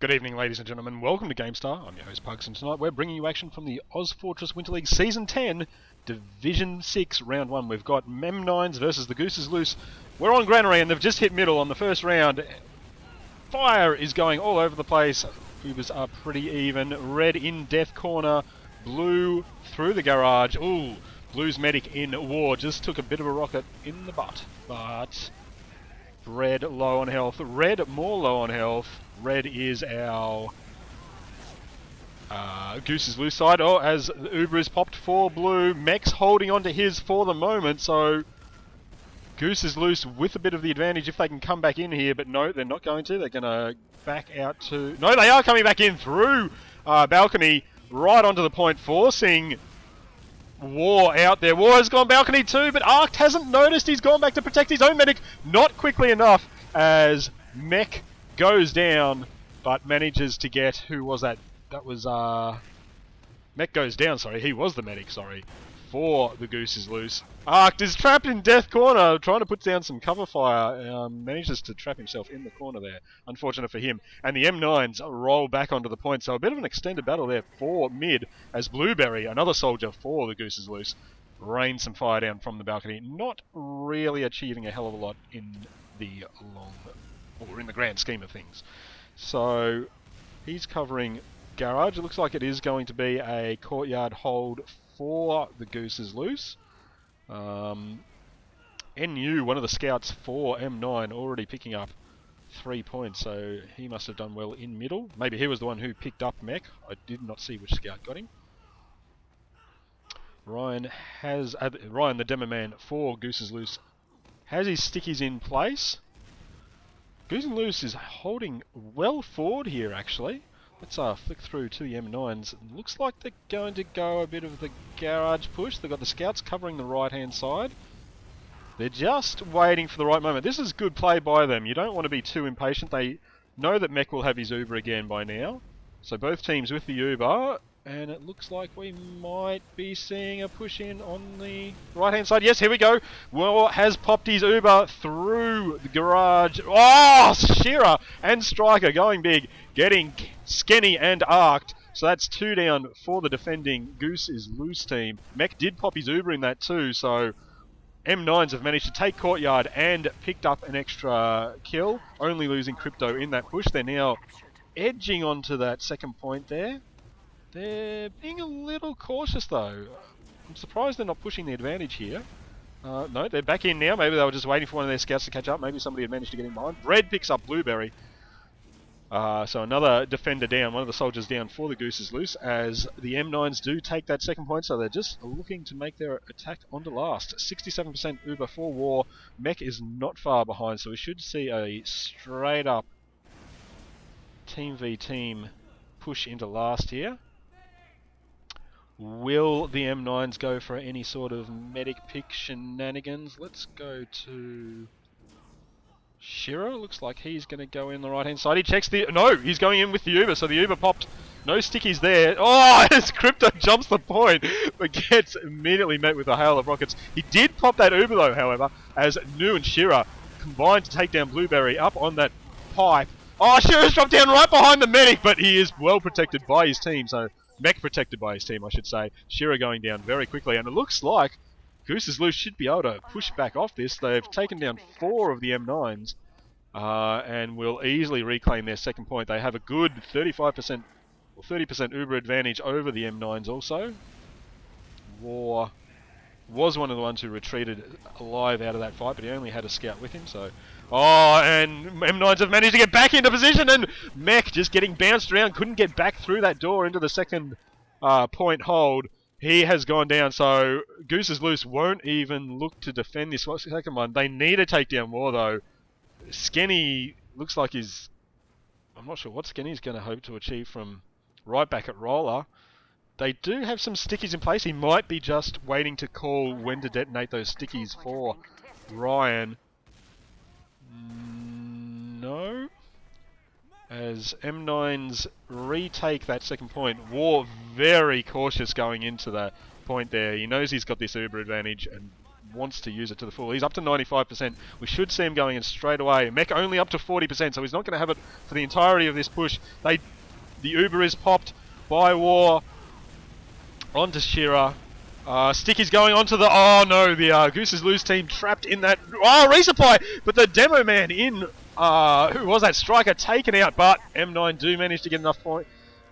Good evening, ladies and gentlemen. Welcome to GameStar. I'm your host, Pugs, and tonight we're bringing you action from the OzFortress Winter League Season 10, Division 6, Round 1. We've got m9s versus the Goose is Loose. We're on Granary, and they've just hit middle on the first round. Fire is going all over the place. Ubers are pretty even. Red in death corner. Blue through the garage. Ooh, Blue's medic in war. Just took a bit of a rocket in the butt, but Red low on health. Red more low on health. Red is our Goose is Loose side. Oh, as the Uber is popped for Blue. Mech's holding on to his for the moment, so Goose is Loose with a bit of the advantage if they can come back in here, but no, they're not going to. They're going to back out to... No, they are coming back in through balcony right onto the point, forcing War out there. War has gone balcony too, but Arced hasn't noticed. He's gone back to protect his own medic. Not quickly enough as Mech goes down, but manages to get... Who was that? That was... Mech goes down, sorry. He was the medic, sorry. For the Goose is Loose. Arced is trapped in death corner, trying to put down some cover fire. Manages to trap himself in the corner there. Unfortunate for him. And the m9s roll back onto the point, so a bit of an extended battle there for mid, as Blueberry, another soldier for the Goose is Loose, rains some fire down from the balcony. Not really achieving a hell of a lot in the or in the grand scheme of things. So he's covering garage. It looks like it is going to be a courtyard hold for the Goose is Loose. NU, one of the scouts for M9, already picking up 3 points, so he must have done well in middle. Maybe he was the one who picked up Mech. I did not see which scout got him. Ryan has... Ryan, the demo man for Goose is Loose, has his stickies in place. Goose is Loose is holding well forward here, actually. Let's flick through to the m9s. Looks like they're going to go a bit of the garage push. They've got the scouts covering the right-hand side. They're just waiting for the right moment. This is good play by them. You don't want to be too impatient. They know that Mech will have his Uber again by now. So both teams with the Uber. And it looks like we might be seeing a push in on the right-hand side. Yes, here we go. War has popped his Uber through the garage. Oh, Shearer and Striker going big, getting Skenny and Arced. So that's 2 down for the defending Goose is Loose team. Mech did pop his Uber in that too, so M9s have managed to take courtyard and picked up an extra kill, only losing Crypto in that push. They're now edging onto that second point there. They're being a little cautious though. I'm surprised they're not pushing the advantage here. No, they're back in now. Maybe they were just waiting for one of their scouts to catch up. Maybe somebody had managed to get in behind. Red picks up Blueberry. So another defender down, one of the soldiers down for the Goose is Loose, as the m9s do take that second point, so they're just looking to make their attack onto last. 67% Uber for War. Mech is not far behind, so we should see a straight up team v team push into last here. Will the m9s go for any sort of medic pick shenanigans? Let's go to Shiro. Looks like he's going to go in the right hand side. He checks the... No, he's going in with the Uber, so the Uber popped. No stickies there. Oh, as Crypto jumps the point, but gets immediately met with a hail of rockets. He did pop that Uber though, however, as Nu and Shira combined to take down Blueberry up on that pipe. Oh, Shira's dropped down right behind the medic, but he is well protected by his team, so... Mech protected by his team, I should say. Shira going down very quickly, and it looks like Goose is Loose should be able to push back off this. They've taken down 4 of the m9s, and will easily reclaim their second point. They have a good 35% or 30% Uber advantage over the m9s also. War was one of the ones who retreated alive out of that fight, but he only had a scout with him, so... Oh, and m9s have managed to get back into position, and Mech just getting bounced around, couldn't get back through that door into the second point hold. He has gone down, so Goose is Loose won't even look to defend this second one. They need to take down more, though. Skenny looks like he's... I'm not sure what Skenny's going to hope to achieve from right back at Roller. They do have some stickies in place. He might be just waiting to call when to detonate those stickies for Ryan. No. As m9s retake that second point. War very cautious going into that point there. He knows he's got this Uber advantage and wants to use it to the full. He's up to 95%. We should see him going in straight away. Mech only up to 40%, so he's not going to have it for the entirety of this push. The Uber is popped by War onto Shira. Sticky's going onto the... Oh no, the Goose's Loose team trapped in that... Oh, resupply! But the Demo Man in... who was that? Striker taken out, but M9 do manage to get enough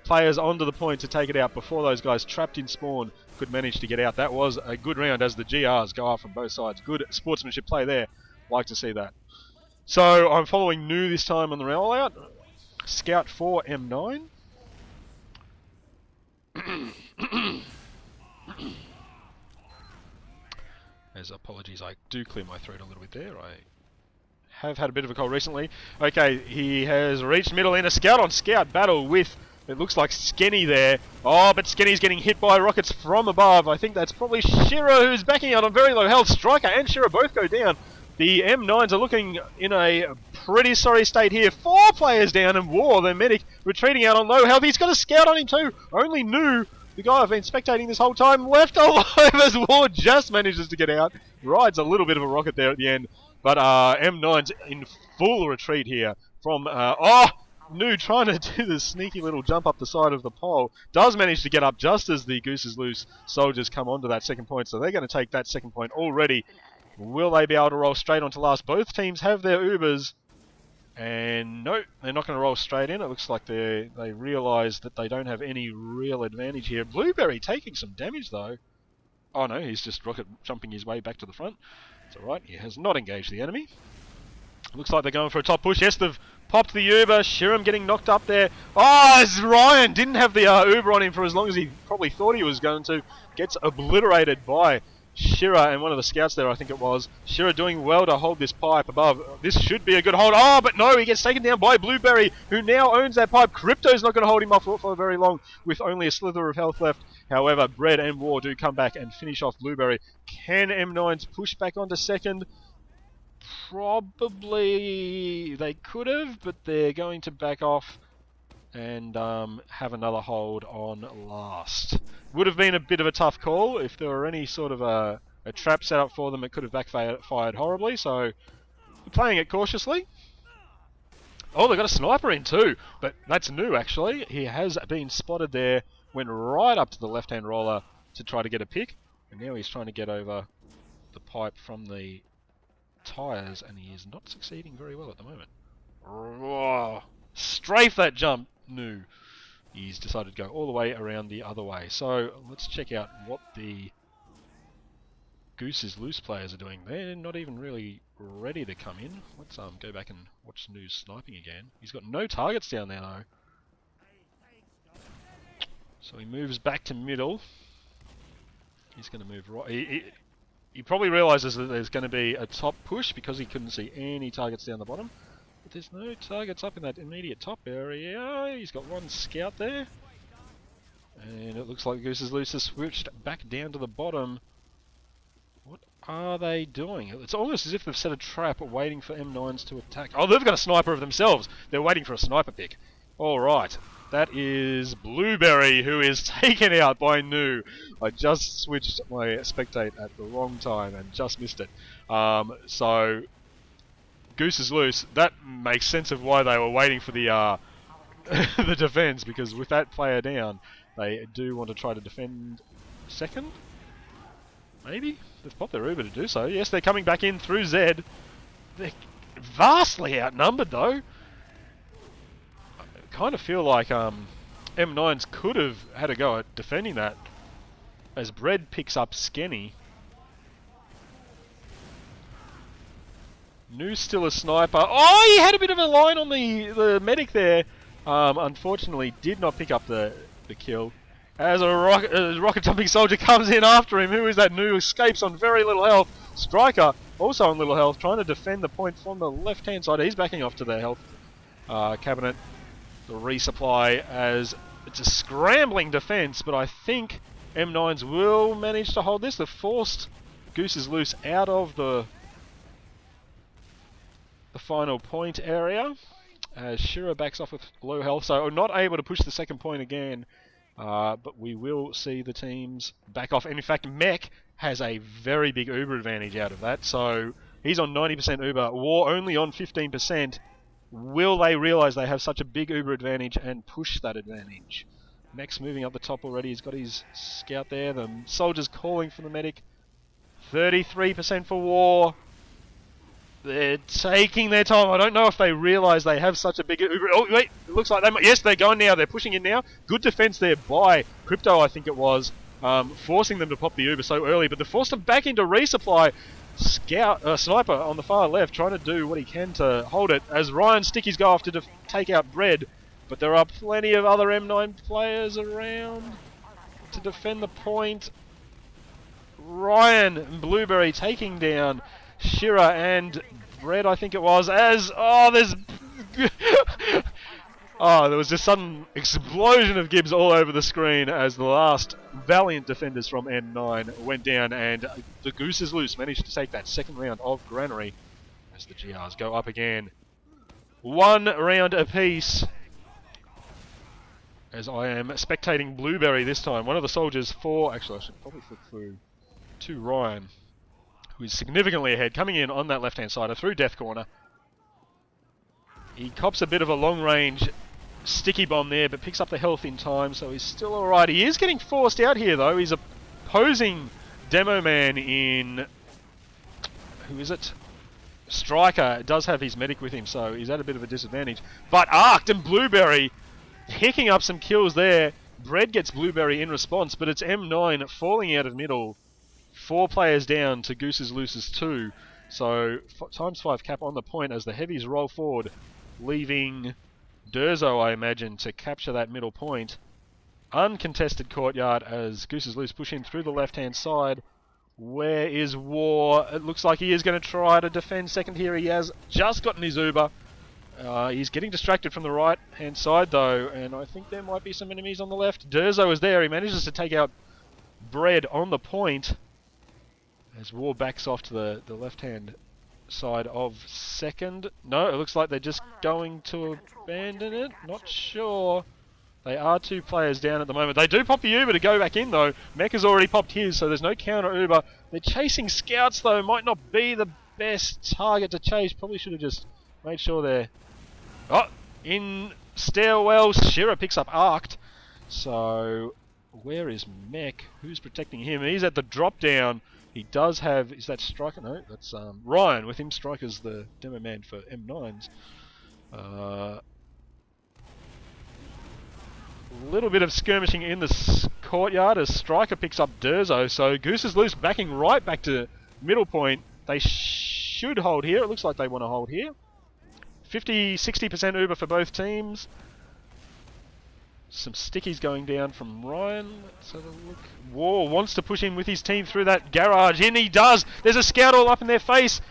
players onto the point to take it out before those guys trapped in spawn could manage to get out. That was a good round as the GRs go up from both sides. Good sportsmanship play there. Like to see that. So I'm following New this time on the rollout. Scout for M9. As apologies, I do clear my throat a little bit there. I have had a bit of a cold recently. Okay, he has reached middle in a scout on scout battle with, it looks like Skenny there. Oh, but Skenny's getting hit by rockets from above. I think that's probably Shira who's backing out on very low health. Striker and Shira both go down. The M9s are looking in a pretty sorry state here. 4 players down and War, the medic, retreating out on low health. He's got a scout on him too. Only New, the guy I've been spectating this whole time, left alive as War just manages to get out. Rides a little bit of a rocket there at the end. But M9's in full retreat here from... New trying to do the sneaky little jump up the side of the pole. Does manage to get up just as the Goose's Loose soldiers come onto that second point. So they're going to take that second point already. Will they be able to roll straight onto last? Both teams have their Ubers. And no, they're not going to roll straight in. It looks like they realise that they don't have any real advantage here. Blueberry taking some damage though. Oh no, he's just rocket jumping his way back to the front. It's alright, he has not engaged the enemy. Looks like they're going for a top push. Yes, they've popped the Uber. Shiram getting knocked up there. Oh, as Ryan didn't have the Uber on him for as long as he probably thought he was going to. Gets obliterated by Shira and one of the scouts there, I think it was. Shira doing well to hold this pipe above. This should be a good hold. Oh, but no, he gets taken down by Blueberry, who now owns that pipe. Crypto's not going to hold him off for very long with only a slither of health left. However, Bread and War do come back and finish off Blueberry. Can M9s push back onto second? Probably they could have, but they're going to back off and have another hold on last. Would have been a bit of a tough call. If there were any sort of a trap set up for them, it could have backfired horribly, so we're playing it cautiously. Oh, they've got a sniper in too, but that's New actually. He has been spotted there, went right up to the left-hand roller to try to get a pick, and now he's trying to get over the pipe from the tyres, and he is not succeeding very well at the moment. Oh, strafe that jump, New. He's decided to go all the way around the other way. So let's check out what the Goose's Loose players are doing. They're not even really ready to come in. Let's go back and watch New's sniping again. He's got no targets down there though. So he moves back to middle. He's going to move right. He probably realises that there's going to be a top push because he couldn't see any targets down the bottom. But there's no targets up in that immediate top area. He's got one scout there. And it looks like Goose's Loose has switched back down to the bottom. What are they doing? It's almost as if they've set a trap waiting for M9s to attack. Oh, they've got a sniper of themselves. They're waiting for a sniper pick. Alright. That is Blueberry, who is taken out by New. I just switched my spectate at the wrong time and just missed it. So, Goose is Loose. That makes sense of why they were waiting for the the defense, because with that player down, they do want to try to defend second. Maybe? They've popped their Uber to do so. Yes, they're coming back in through Z. They're vastly outnumbered though. Kind of feel like M9s could have had a go at defending that, as Bread picks up Skenny. New's still a sniper. Oh, he had a bit of a line on the medic there. Unfortunately, did not pick up the kill. As a rocket jumping soldier comes in after him. Who is that? New escapes on very little health. Striker also on little health, trying to defend the point from the left-hand side. He's backing off to the health cabinet. The resupply, as it's a scrambling defense, but I think M9s will manage to hold this. They've forced Goose's Loose out of the final point area, as Shira backs off with low health, so not able to push the second point again, but we will see the teams back off. And in fact, Mech has a very big Uber advantage out of that. So he's on 90% Uber, War only on 15%. Will they realise they have such a big Uber advantage and push that advantage? Mech's moving up the top already. He's got his scout there. The soldiers calling for the medic. 33% for War. They're taking their time. I don't know if they realise they have such a big Uber. Oh, wait. It looks like they might. Yes, they're going now. They're pushing in now. Good defence there by Crypto, I think it was. Forcing them to pop the Uber so early. But they forced them back into resupply. Sniper on the far left trying to do what he can to hold it as Ryan Stickies go off to take out Bread, but there are plenty of other M9 players around to defend the point. Ryan and Blueberry taking down Shira and Bread, I think it was, as there was just sudden explosion of Gibbs all over the screen as the last valiant defenders from M9 went down, and the Goose is Loose managed to take that second round of Granary as the GRs go up again. 1 round apiece as I am spectating Blueberry this time. One of the soldiers actually I should probably flip through to Ryan, who is significantly ahead, coming in on that left-hand side through Death Corner. He cops a bit of a long-range sticky bomb there, but picks up the health in time, so he's still alright. He is getting forced out here, though. He's opposing Demo Man in... who is it? Striker does have his medic with him, so he's at a bit of a disadvantage. But Arced and Blueberry picking up some kills there. Bread gets Blueberry in response, but it's M9 falling out of middle. 4 players down to Goose's Loose's 2. So, ×5 cap on the point as the heavies roll forward, leaving Durzo, I imagine, to capture that middle point. Uncontested courtyard as Goose's Loose push in through the left-hand side. Where is War? It looks like he is going to try to defend second here. He has just gotten his Uber. He's getting distracted from the right-hand side, though, and I think there might be some enemies on the left. Durzo is there. He manages to take out Bread on the point as War backs off to the left-hand side of second. No, it looks like they're just going to abandon it. Not sure. They are 2 players down at the moment. They do pop the Uber to go back in, though. Mech has already popped his, so there's no counter Uber. They're chasing scouts, though. Might not be the best target to chase. Probably should have just made sure they're... Oh! In stairwells, Shira picks up Arced. So, where is Mech? Who's protecting him? He's at the drop down. He does have... Is that Striker? No, that's Ryan with him. Striker's the demo man for M9s. A little bit of skirmishing in the courtyard as Striker picks up Durzo. So Goose is Loose backing right back to middle point. They should hold here. It looks like they want to hold here. 50-60% Uber for both teams. Some stickies going down from Ryan. Let's have a look. War wants to push in with his team through that garage. And he does. There's a scout all up in their face.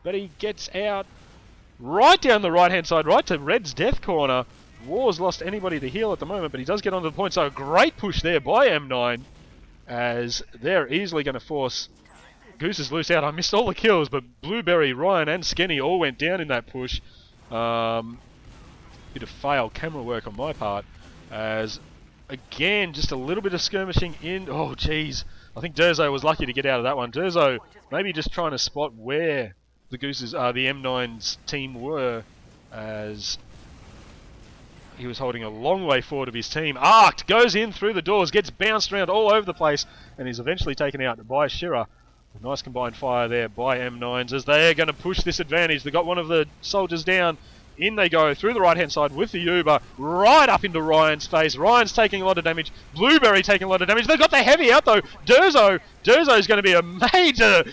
But he gets out right down the right-hand side, right to Red's death corner. War's lost anybody to heal at the moment, but he does get onto the point. So a great push there by M9 as they're easily going to force Goose is Loose out. I missed all the kills, but Blueberry, Ryan and Skenny all went down in that push. Bit of failed camera work on my part. As, again, just a little bit of skirmishing in... Oh, jeez. I think Durzo was lucky to get out of that one. Durzo maybe just trying to spot where the Gooses, the M9's team were, as he was holding a long way forward of his team. Arced goes in through the doors, gets bounced around all over the place, and is eventually taken out by Shira. A nice combined fire there by M9s as they're going to push this advantage. They got one of the soldiers down. In they go through the right-hand side with the Uber, right up into Ryan's face. Ryan's taking a lot of damage. Blueberry taking a lot of damage. They've got the heavy out, though. Durzo's going to be a major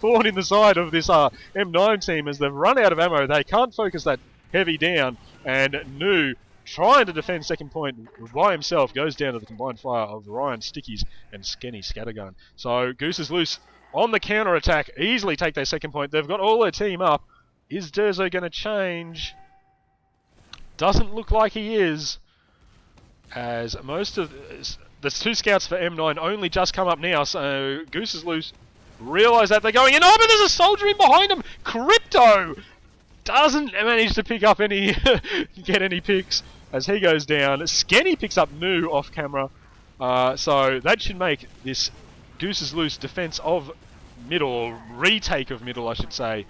thorn in the side of this M9 team as they've run out of ammo. They can't focus that heavy down. And Nu, trying to defend second point by himself, goes down to the combined fire of Ryan Stickies and Skenny Scattergun. So Goose is Loose on the counter-attack. Easily take their second point. They've got all their team up. Is Durzo going to change? Doesn't look like he is. As most of... There's 2 scouts for M9 only just come up now, so Goose is Loose. Realise that they're going in. Oh, but there's a soldier in behind him! Crypto! Doesn't manage to pick up any... get any picks as he goes down. Skenny picks up Nu off camera. So that should make this Goose's Loose defense of middle, or retake of middle, I should say.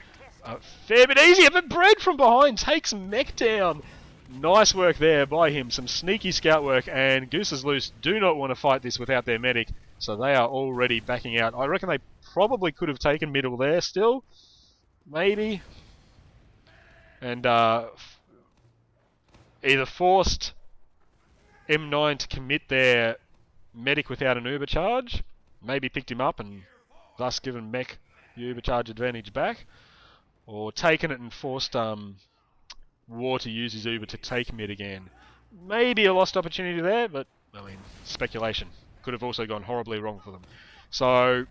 Fair bit easier, but Bread from behind takes Mech down. Nice work there by him. Some sneaky scout work, and Goose's Loose do not want to fight this without their medic, so they are already backing out. I reckon they probably could have taken middle there still. Maybe. And either forced M9 to commit their medic without an uber charge, maybe picked him up and thus given Mech the uber charge advantage back, or taken it and forced War to use his uber to take mid again. Maybe a lost opportunity there, but I mean, speculation. Could have also gone horribly wrong for them. So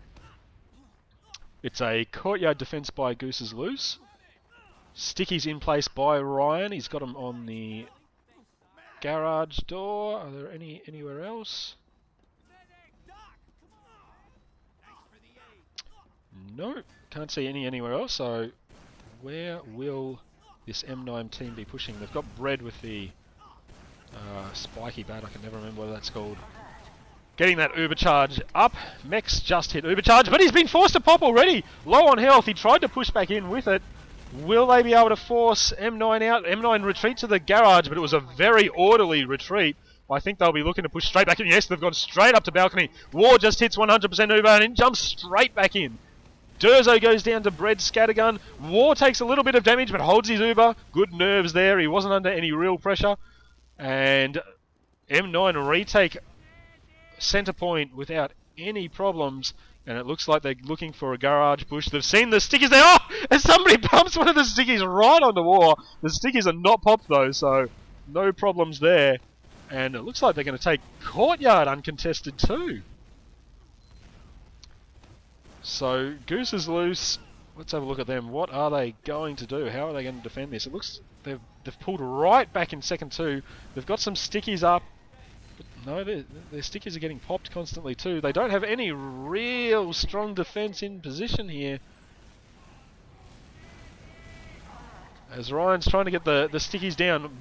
it's a courtyard defense by Goose's Loose. Sticky's in place by Ryan. He's got him on the garage door. Are there anywhere else? No, can't see anywhere else. So where will this M9 team be pushing? They've got Bread with the spiky bat. I can never remember what that's called. Getting that uber charge up. Mech's just hit uber charge, but he's been forced to pop already. Low on health. He tried to push back in with it. Will they be able to force M9 out? M9 retreat to the garage, but it was a very orderly retreat. I think they'll be looking to push straight back in. Yes, they've gone straight up to balcony. War just hits 100% uber and then jumps straight back in. Durzo goes down to Bread scattergun. War takes a little bit of damage, but holds his uber. Good nerves there. He wasn't under any real pressure. And M9 retake center point without any problems. And it looks like they're looking for a garage push. They've seen the stickies there. Oh! And somebody pumps one of the stickies right onto War. The stickies are not popped though, so no problems there. And it looks like they're going to take courtyard uncontested too. So Goose is loose. Let's have a look at them. What are they going to do? How are they going to defend this? It looks they've pulled right back in second two. They've got some stickies up. No, their stickies are getting popped constantly too. They don't have any real strong defense in position here. As Ryan's trying to get the stickies down.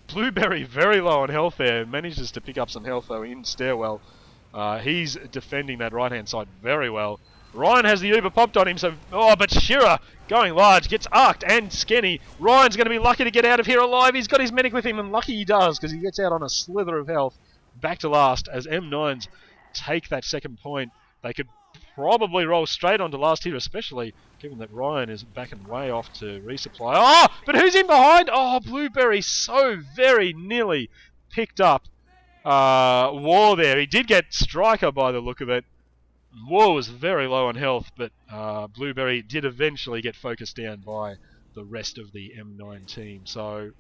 Blueberry very low on health there. Manages to pick up some health though in stairwell. He's defending that right hand side very well. Ryan has the uber popped on him, so... Oh, but Shearer, going large, gets arced and skinny. Ryan's going to be lucky to get out of here alive. He's got his medic with him, and lucky he does, because he gets out on a slither of health. Back to last, as M9s take that second point. They could probably roll straight onto last here, especially given that Ryan is backing way off to resupply. Oh, but who's in behind? Oh, Blueberry so very nearly picked up War there. He did get Striker by the look of it. War was very low on health, but Blueberry did eventually get focused down by the rest of the M9 team. So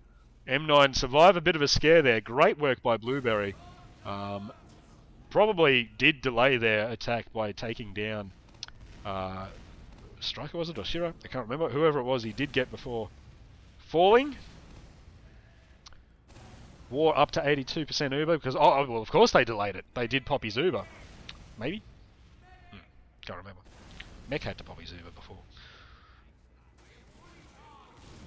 M9 survive a bit of a scare there. Great work by Blueberry. Probably did delay their attack by taking down Striker, was it, or Shira? I can't remember. Whoever it was, he did get before falling. War up to 82% Uber because, oh, well, of course they delayed it. They did pop his Uber. Maybe? Can't remember. Mech had to pop his Uber before.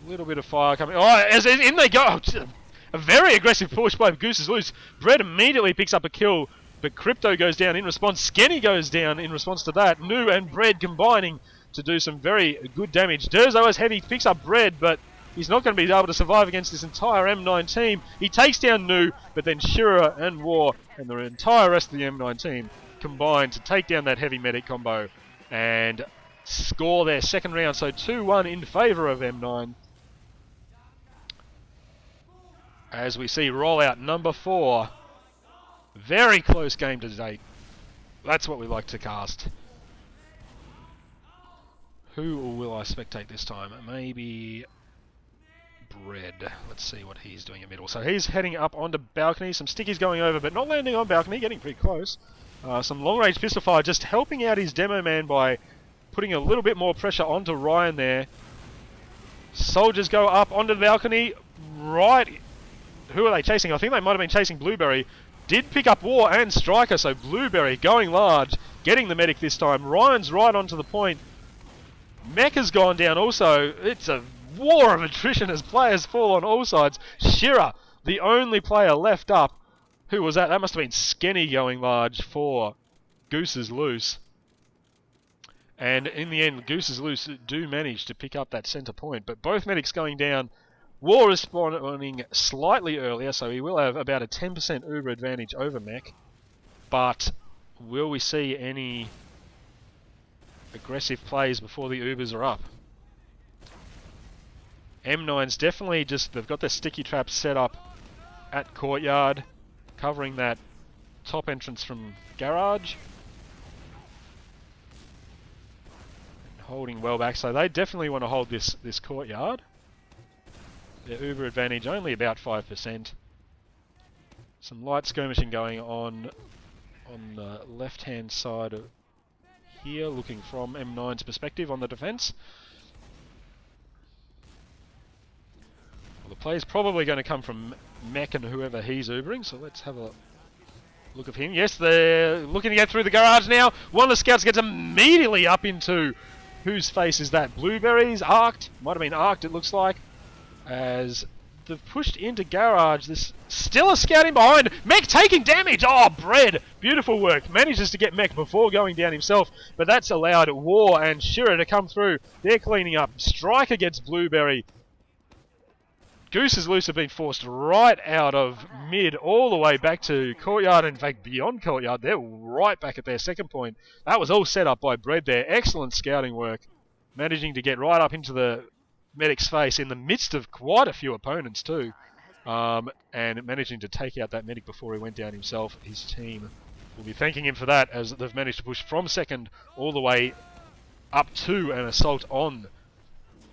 A little bit of fire coming. Oh, as in they go. Oh, a very aggressive push by Goose is loose. Bread immediately picks up a kill, but Crypto goes down in response. Skenny goes down in response to that. Nu and Bread combining to do some very good damage. Durzo is heavy, picks up Bread, but he's not going to be able to survive against this entire M9 team. He takes down Nu, but then Shura and War and the entire rest of the M9 team combine to take down that heavy medic combo and score their second round. So 2-1 in favour of M9. As we see rollout number 4. Very close game to date. That's what we like to cast. Who will I spectate this time? Maybe Bread. Let's see what he's doing in middle. So he's heading up onto balcony. Some stickies going over, but not landing on balcony. Getting pretty close. Some long-range pistol fire, just helping out his demo man by putting a little bit more pressure onto Ryan there. Soldiers go up onto the balcony. Right. Who are they chasing? I think they might have been chasing Blueberry. Did pick up War and Striker, so Blueberry going large, getting the medic this time. Ryan's right onto the point. Mech has gone down also. It's a war of attrition as players fall on all sides. Shira, the only player left up. Who was that? That must have been Skenny going large for Goose is loose. And in the end, Goose's Loose do manage to pick up that centre point. But both medics going down. War is spawning slightly earlier, so he will have about a 10% Uber advantage over Mech. But will we see any aggressive plays before the Ubers are up? M9s definitely they've got their sticky traps set up at Courtyard, covering that top entrance from Garage. Holding well back, so they definitely want to hold this Courtyard. Their Uber advantage only about 5%. Some light skirmishing going on the left-hand side of here, looking from M9's perspective on the defence. Well, the play's probably going to come from Mech and whoever he's Ubering, so let's have a look of him. Yes, they're looking to get through the garage now. One of the scouts gets immediately up into... Whose face is that? Blueberries? Arced? Might have been Arced, it looks like. As they've pushed into Garage, there's still a scout in behind. Mech taking damage! Oh, Bread! Beautiful work. Manages to get Mech before going down himself, but that's allowed War and Shira to come through. They're cleaning up. Striker gets Blueberry. Goose's Loose have been forced right out of mid, all the way back to Courtyard. In fact, beyond Courtyard, they're right back at their second point. That was all set up by Bread there. Excellent scouting work. Managing to get right up into the medic's face in the midst of quite a few opponents too. And managing to take out that medic before he went down himself. His team will be thanking him for that, as they've managed to push from second all the way up to an assault on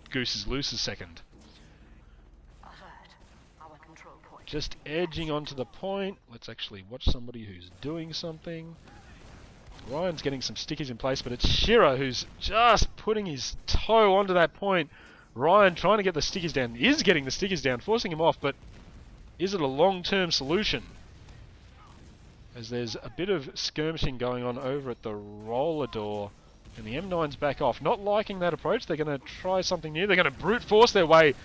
Goose's Loose's second. Just edging onto the point. Let's actually watch somebody who's doing something. Ryan's getting some stickies in place, but it's Shira who's just putting his toe onto that point. Ryan trying to get the stickies down, is getting the stickies down, forcing him off, but is it a long-term solution? As there's a bit of skirmishing going on over at the roller door, and the M9's back off. Not liking that approach. They're going to try something new. They're going to brute force their way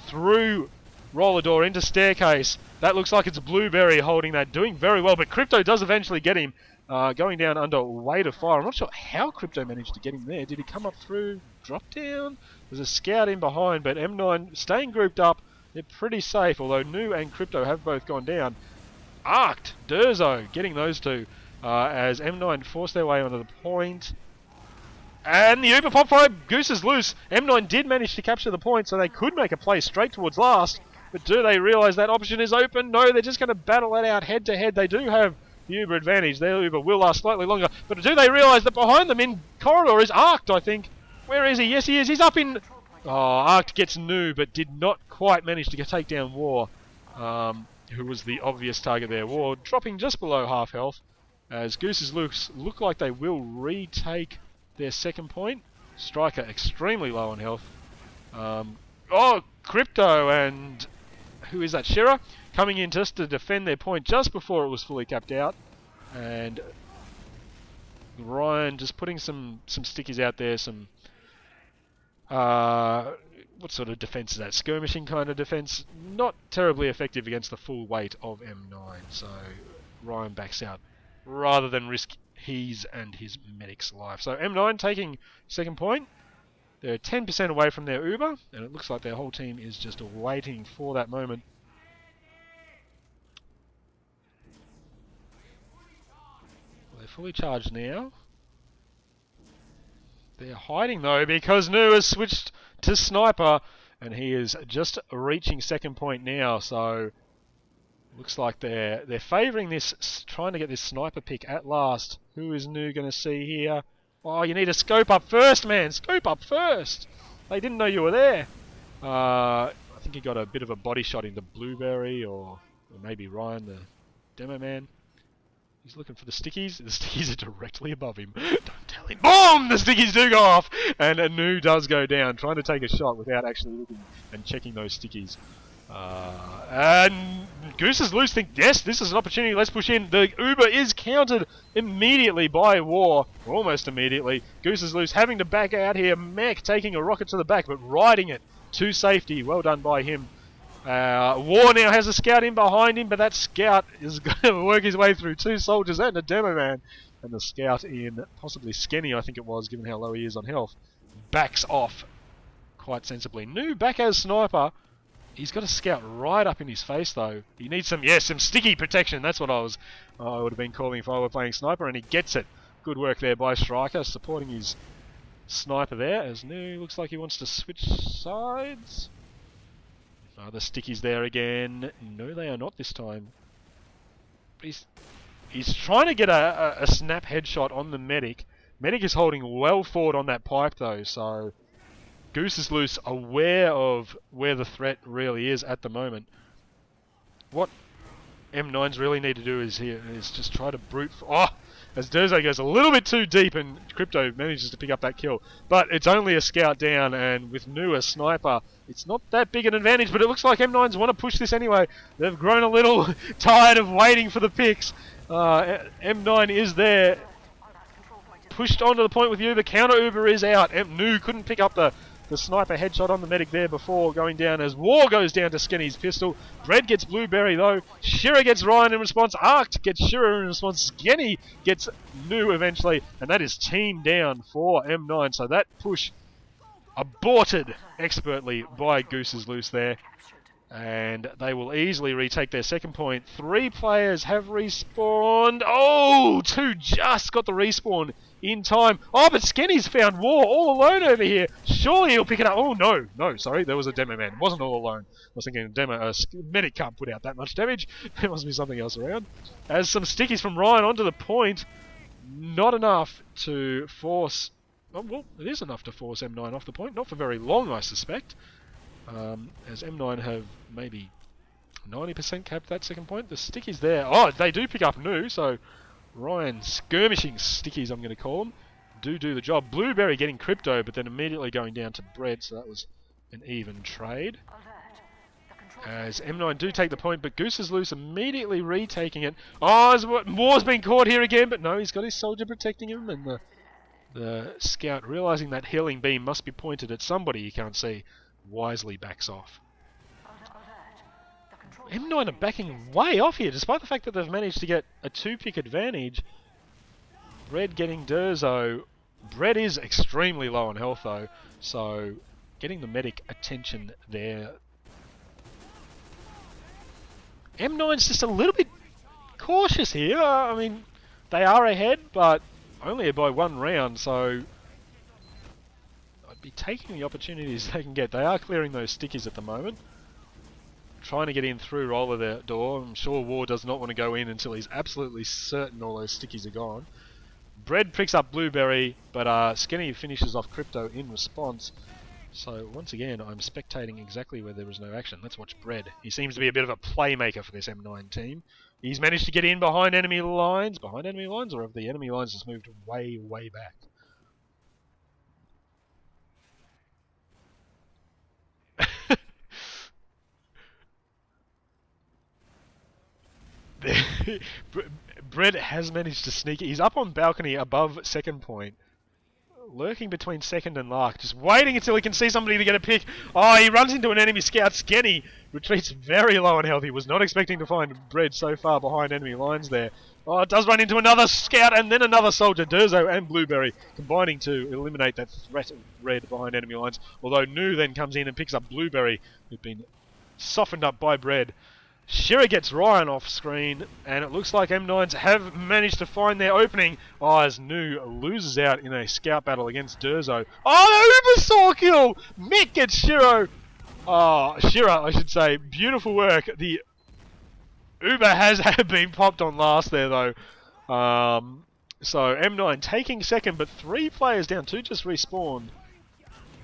through roller door into staircase. That looks like it's Blueberry holding that, doing very well, but Crypto does eventually get him, going down under weight of fire. I'm not sure how Crypto managed to get him there. Did he come up through drop down? There's a scout in behind, but M9 staying grouped up. They're pretty safe, although Nu and Crypto have both gone down. Arced, Durzo getting those two, as M9 force their way onto the point. And the Uber pop fire, Goose is loose. M9 did manage to capture the point, so they could make a play straight towards last. But do they realise that option is open? No, they're just going to battle it out head to head. They do have the Uber advantage. Their Uber will last slightly longer. But do they realise that behind them in corridor is Arced, I think? Where is he? Yes, he is. He's up in... Oh, Arced gets Nu, but did not quite manage to take down War, who was the obvious target there. War dropping just below half health, as Goose's look like they will retake their second point. Striker extremely low on health. Oh, Crypto and... Who is that? Shira coming in just to defend their point just before it was fully capped out. And Ryan just putting some stickies out there, some... what sort of defense is that? Skirmishing kind of defense. Not terribly effective against the full weight of M9. So Ryan backs out rather than risk his and his medic's life. So M9 taking second point. They're 10% away from their Uber, and it looks like their whole team is just waiting for that moment. Well, they're fully charged now. They're hiding though, because Nu has switched to Sniper, and he is just reaching second point now. So looks like they're favouring this, trying to get this Sniper pick at last. Who is Nu going to see here? Oh, you need to scope up first, man. Scope up first. They didn't know you were there. I think he got a bit of a body shot into Blueberry, or maybe Ryan, the demo man. He's looking for the stickies. The stickies are directly above him. Don't tell him. Boom! The stickies do go off, and a Nu does go down, trying to take a shot without actually looking and checking those stickies. And Goose is loose. Think, yes, this is an opportunity. Let's push in. The Uber is countered immediately by War, almost immediately. Goose is loose, having to back out here. Mech taking a rocket to the back, but riding it to safety. Well done by him. War now has a scout in behind him, but that scout is going to work his way through two soldiers and a demo man, and the scout in possibly Skenny, I think it was, given how low he is on health, backs off quite sensibly. New back as sniper. He's got a scout right up in his face though. He needs some sticky protection. That's what I would have been calling if I were playing sniper, and he gets it. Good work there by Striker, supporting his sniper there, as New looks like he wants to switch sides. The stickies there again. No, they are not this time. He's trying to get a snap headshot on the medic. Medic is holding well forward on that pipe though, so Goose is loose, aware of where the threat really is at the moment. What m9s really need to do is just try to brute... as Durzo goes a little bit too deep and Crypto manages to pick up that kill. But it's only a scout down, and with New a sniper, it's not that big an advantage, but it looks like m9s want to push this anyway. They've grown a little tired of waiting for the picks. M9 is there. Pushed onto the point with Uber. Counter Uber is out. New couldn't pick up the sniper headshot on the medic there before going down, as War goes down to Skinny's pistol. Bread gets Blueberry though. Shira gets Ryan in response. Arct gets Shira in response. Skinny gets New eventually, and that is team down for M9. So that push aborted expertly by Goose's Loose there. And they will easily retake their second point. 3 players have respawned. Oh, 2 just got the respawn in time. Oh, but Skenny's found War all alone over here. Surely he'll pick it up. Oh, no, sorry. There was a demo man. It wasn't all alone. I was thinking medic can't put out that much damage. There must be something else around. As some stickies from Ryan onto the point. Not enough to force... Oh, well, it is enough to force M9 off the point. Not for very long, I suspect. As M9 have maybe 90% capped that second point. The stickies there. Oh, they do pick up New, so Ryan skirmishing stickies, I'm going to call them, do the job. Blueberry getting Crypto, but then immediately going down to Bread, so that was an even trade. As M9 do take the point, but Goose is loose, immediately retaking it. Oh, Moore's been caught here again, but no, he's got his soldier protecting him, and the scout, realising that healing beam must be pointed at somebody he can't see, wisely backs off. M9 are backing way off here, despite the fact that they've managed to get a 2-pick advantage. Bread getting Durzo. Bread is extremely low on health though, so getting the medic attention there. M9's just a little bit cautious here. I mean, they are ahead, but only by 1 round, so I'd be taking the opportunities they can get. They are clearing those stickies at the moment. Trying to get in through roller their door. I'm sure War does not want to go in until he's absolutely certain all those stickies are gone. Bread picks up Blueberry, but Skinny finishes off Crypto in response. So once again, I'm spectating exactly where there is no action. Let's watch Bread. He seems to be a bit of a playmaker for this M9 team. He's managed to get in behind enemy lines. Behind enemy lines, or have the enemy lines just moved way, way back? Bread has managed to sneak. He's up on balcony above second point, lurking between second and Lark, just waiting until he can see somebody to get a pick. Oh, he runs into an enemy scout. Skenny retreats very low and healthy. Was not expecting to find Bread so far behind enemy lines there. Oh, it does run into another scout and then another soldier. Durzo and Blueberry combining to eliminate that threat of Red behind enemy lines. Although New then comes in and picks up Blueberry, who'd been softened up by Bread. Shira gets Ryan off screen, and it looks like M9s have managed to find their opening. Oh, as New loses out in a scout battle against Durzo. Oh, the Uber saw kill! Mick gets Shira. Oh, Shira, I should say. Beautiful work. The Uber has been popped on last there, though. So M9 taking second, but 3 players down. 2 just respawned.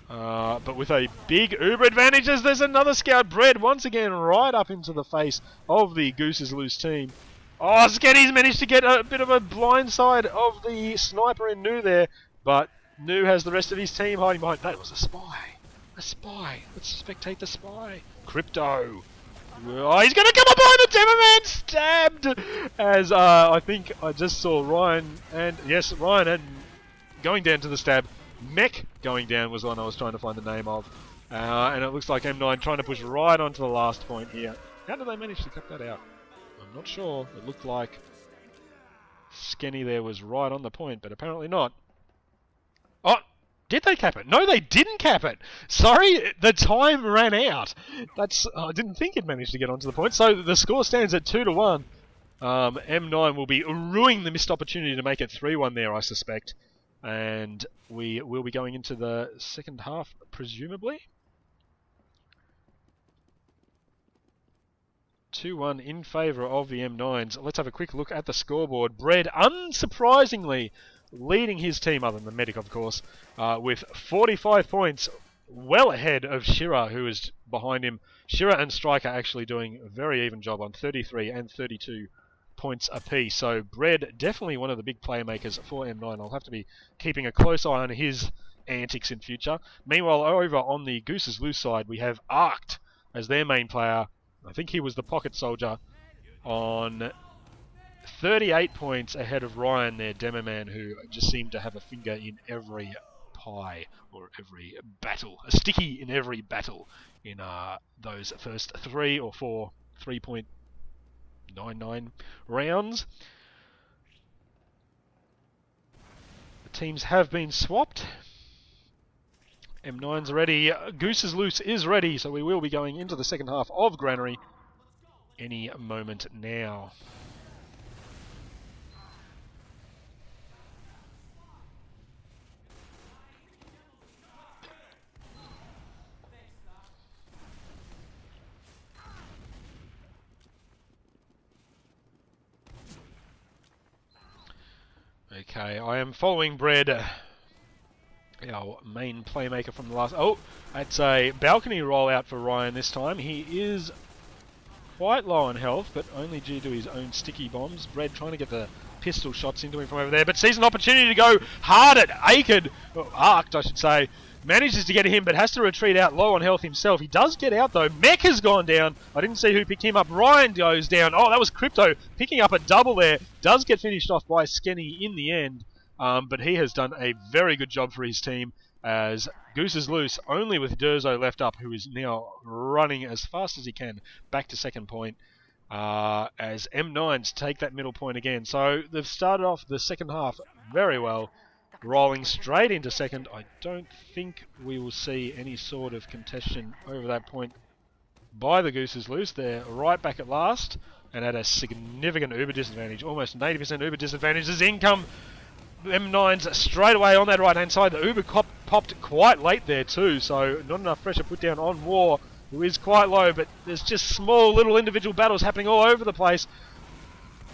But with a big Uber advantage, as there's another scout. Bread once again right up into the face of the Goose's Loose team. Oh, Skenny's managed to get a bit of a blind side of the sniper in New there, but New has the rest of his team hiding behind. That was a spy. A spy. Let's spectate the spy. Crypto. Oh, he's going to come up behind the Demo Man, stabbed! As I think I just saw Ryan and going down to the stab. Mech going down was the one I was trying to find the name of. And it looks like M9 trying to push right onto the last point here. How did they manage to cut that out? I'm not sure. It looked like Skenny there was right on the point, but apparently not. Oh, did they cap it? No, they didn't cap it. Sorry, the time ran out. I didn't think it managed to get onto the point. So the score stands at 2-1. M9 will be ruining the missed opportunity to make it 3-1 there, I suspect. And we will be going into the second half, presumably. 2-1 in favour of the M9s. Let's have a quick look at the scoreboard. Bread, unsurprisingly, leading his team, other than the medic, of course, with 45 points, well ahead of Shira, who is behind him. Shira and Striker actually doing a very even job on 33 and 32 points apiece. So Bread, definitely one of the big playmakers for M9. I'll have to be keeping a close eye on his antics in future. Meanwhile, over on the Goose's Loose side, we have Arced as their main player. I think he was the pocket soldier on 38 points ahead of Ryan, their demo man, who just seemed to have a finger in every pie or every battle, a sticky in every battle in those first 3 or 4 3.99 rounds. The teams have been swapped. M9's ready. Goose's Loose is ready, so we will be going into the second half of Granary any moment now. Okay, I am following Bread, our main playmaker from the last... Oh, that's a balcony rollout for Ryan this time. He is quite low on health, but only due to his own sticky bombs. Bread trying to get the pistol shots into him from over there, but sees an opportunity to go hard at Arced, I should say. Manages to get him, but has to retreat out low on health himself. He does get out, though. Mech has gone down. I didn't see who picked him up. Ryan goes down. Oh, that was Crypto picking up a double there. Does get finished off by Skenny in the end. But he has done a very good job for his team, as Goose is Loose, only with Durzo left up, who is now running as fast as he can back to second point, as M9s take that middle point again. So they've started off the second half very well, rolling straight into second. I don't think we will see any sort of contention over that point by the Goose is Loose. They're right back at last and at a significant uber disadvantage, almost an 80% uber disadvantage as income. M9's straight away on that right hand side. The uber popped quite late there too, so not enough pressure put down on War, who is quite low, but there's just small little individual battles happening all over the place.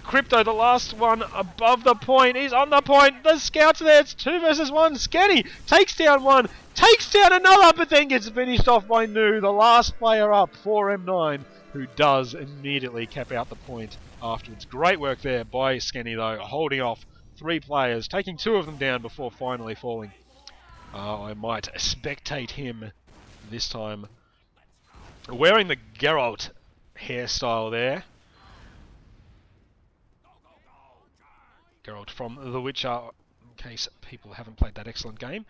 Crypto, the last one above the point. He's on the point. The scouts are there. It's 2 versus 1. Skenny takes down one, takes down another, but then gets finished off by Nu, the last player up for M9, who does immediately cap out the point afterwards. Great work there by Skenny, though, holding off 3 players, taking 2 of them down before finally falling. I might spectate him this time, wearing the Geralt hairstyle there. Geralt from The Witcher, in case people haven't played that excellent game.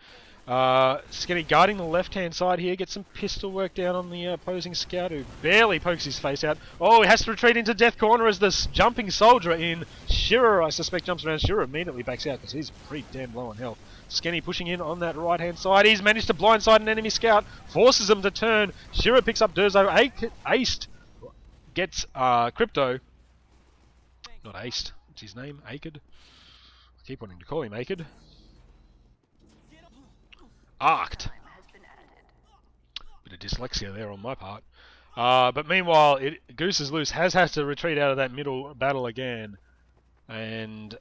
Skenny guarding the left-hand side here, gets some pistol work down on the opposing scout, who barely pokes his face out. Oh, he has to retreat into Death Corner as this jumping soldier in Shira, I suspect, jumps around. Shira immediately backs out because he's pretty damn low on health. Skenny pushing in on that right-hand side. He's managed to blindside an enemy scout, forces him to turn. Shira picks up Durzo, aced, gets Crypto. Not aced, what's his name? Aked? I keep wanting to call him Aked. Arced. Bit of dyslexia there on my part. But meanwhile, Goose is Loose has to retreat out of that middle battle again. And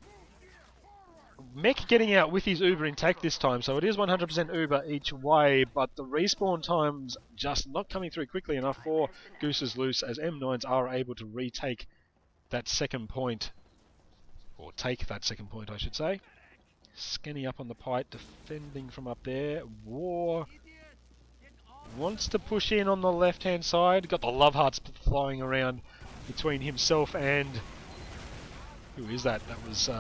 Mech getting out with his Uber intact this time, so it is 100% Uber each way, but the respawn time's just not coming through quickly enough for Goose is Loose, as M9s are able to retake that second point. Or take that second point, I should say. Skenny up on the pipe, defending from up there. War wants to push in on the left-hand side. Got the love hearts flying around between himself and... Who is that? That was